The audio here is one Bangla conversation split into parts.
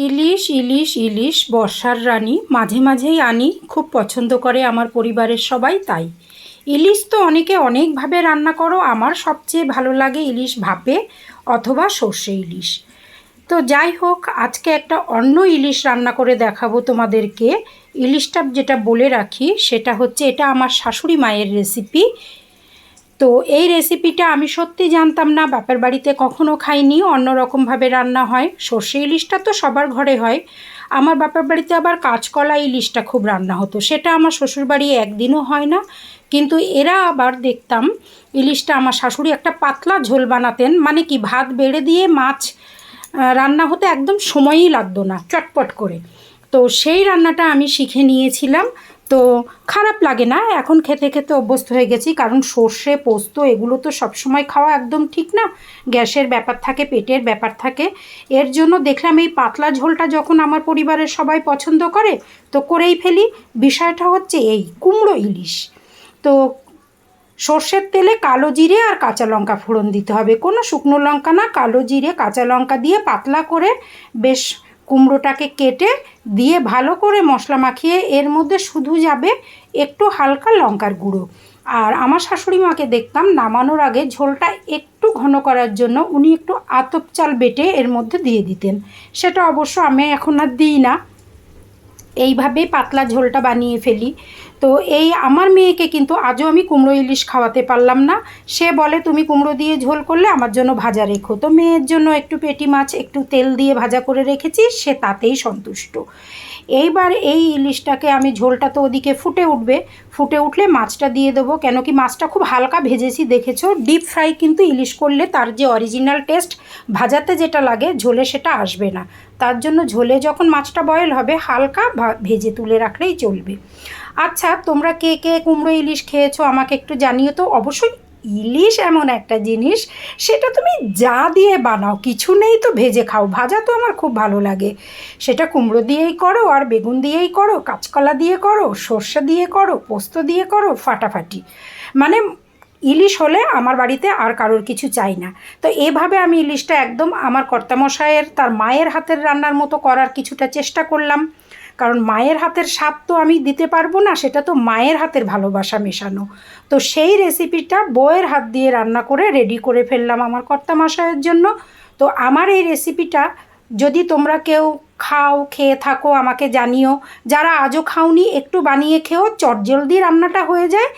ইলিশ ইলিশ ইলিশ বর্ষার রানী, মাঝে মাঝেই আনি, খুব পছন্দ করে আমার পরিবারের সবাই। তাই ইলিশ তো অনেকে অনেকভাবে রান্না করো, আমার সবচেয়ে ভালো লাগে ইলিশ ভাপে অথবা সর্ষে ইলিশ। তো যাই হোক, আজকে একটা অন্য ইলিশ রান্না করে দেখাবো তোমাদেরকে। ইলিশটা যেটা বলে রাখি সেটা হচ্ছে, এটা আমার শাশুড়ি মায়ের রেসিপি। তো এই রেসিপিটা আমি সত্যি জানতাম না, বাপের বাড়িতে কখনো খাইনি, অন্যরকমভাবে রান্না হয়। সর্ষে ইলিশটা তো সবার ঘরে হয়, আমার বাপের বাড়িতে আবার কাঁচকলা ইলিশটা খুব রান্না হতো, সেটা আমার শ্বশুরবাড়ি একদিনও হয় না। কিন্তু এরা আবার দেখতাম ইলিশটা, আমার শাশুড়ি একটা পাতলা ঝোল বানাতেন, মানে কি ভাত বেড়ে দিয়ে মাছ রান্না হতে একদম সময়ই লাগতো না, চটপট করে। তো সেই রান্নাটা আমি শিখে নিয়েছিলাম। তো খারাপ লাগে না, এখন খেতে খেতে অভ্যস্ত হয়ে গেছি, কারণ সর্ষে পোস্ত এগুলো তো সবসময় খাওয়া একদম ঠিক না, গ্যাসের ব্যাপার থাকে, পেটের ব্যাপার থাকে। এর জন্য দেখলাম এই পাতলা ঝোলটা যখন আমার পরিবারের সবাই পছন্দ করে, তো করেই ফেলি। বিষয়টা হচ্ছে এই কুমড়ো ইলিশ। তো সর্ষের তেলে কালো জিরে আর কাঁচা লঙ্কা ফোড়ন দিতে হবে, কোনো শুকনো লঙ্কা না, কালো জিরে কাঁচা লঙ্কা দিয়ে পাতলা করে বেশ কুমড়োটাকে কেটে দিয়ে ভালো করে মশলা মাখিয়ে এর মধ্যে শুধু যাবে একটু হালকা লঙ্কার গুঁড়ো। আর আমার শাশুড়ি মাকে দেখতাম নামানোর আগে ঝোলটা একটু ঘন করার জন্য উনি একটু আতপ চাল বেটে এর মধ্যে দিয়ে দিতেন, সেটা অবশ্য আমি এখন আর দিই না, এইভাবেই পাতলা ঝোলটা বানিয়ে ফেলি। তো এই আমার মেয়েকে কিন্তু আজও আমি কুমড়ো ইলিশ খাওয়াতে পারলাম না। সে বলে তুমি কুমড়ো দিয়ে ঝোল করলে আমার জন্য ভাজা রেখো। তো মেয়ের জন্য একটু পেটি মাছ একটু তেল দিয়ে ভাজা করে রেখেছি, সে তাতেই সন্তুষ্ট। এইবার এই ইলিশটাকে আমি, ঝোলটা তো ওদিকে ফুটে উঠবে, ফুটে উঠলে মাছটা দিয়ে দেবো, কেন কি মাছটা খুব হালকা ভেজেছি দেখেছো। ডিপ ফ্রাই কিন্তু ইলিশ করলে তার যে অরিজিনাল টেস্ট ভাজাতে যেটা লাগে ঝোলে সেটা আসবে না। তার জন্য ঝোলে যখন মাছটা বয়েল হবে হালকা ভেজে তুলে রাখলেই চলবে। আচ্ছা, তোমরা কে কে কুমড়ো ইলিশ খেয়েছো আমাকে একটু জানিও তো। অবশ্যই ইলিশ এমন একটা জিনিস, সেটা তুমি যা দিয়ে বানাও, কিছু নেই তো ভেজে খাও, ভাজা তো আমার খুব ভালো লাগে। সেটা কুমড়ো দিয়েই করো, আর বেগুন দিয়েই করো, কাঁচকলা দিয়ে করো, সর্ষে দিয়ে করো, পোস্ত দিয়ে করো, ফাটাফাটি। মানে ইলিশ হলে আমার বাড়িতে আর কারোর কিছু চাই না। তো এভাবে আমি ইলিশটা একদম আমার কর্তামশায়ের, তার মায়ের হাতের রান্নার মতো করার কিছুটা চেষ্টা করলাম, কারণ মায়ের হাতের স্বাদ তো আমি দিতে পারবো না, সেটা তো মায়ের হাতের ভালোবাসা মেশানো। তো সেই রেসিপিটা বউয়ের হাত দিয়ে রান্না করে রেডি করে ফেললাম আমার কর্তামশায়ের জন্য। তো আমার এই রেসিপিটা যদি তোমরা কেউ খাও, খেয়ে থাকো আমাকে জানিও। যারা আজও খাওনি একটু বানিয়ে খেও, চটজলদি রান্নাটা হয়ে যায়,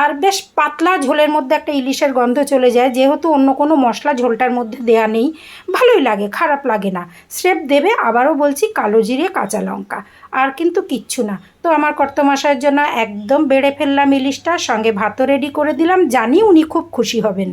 আর বেশ পাতলা ঝোলের মধ্যে একটা ইলিশের গন্ধ চলে যায়, যেহেতু অন্য কোনো মশলা ঝোলটার মধ্যে দেয়া নেই। ভালোই লাগে, খারাপ লাগে না। স্রেফ দেবে, আবারও বলছি, কালো জিরে কাঁচা লঙ্কা, আর কিন্তু কিচ্ছু না। তো আমার কর্তামশায়ের জন্য একদম বেড়ে ফেললাম ইলিশটা, সঙ্গে ভাতও রেডি করে দিলাম, জানি উনি খুব খুশি হবেন।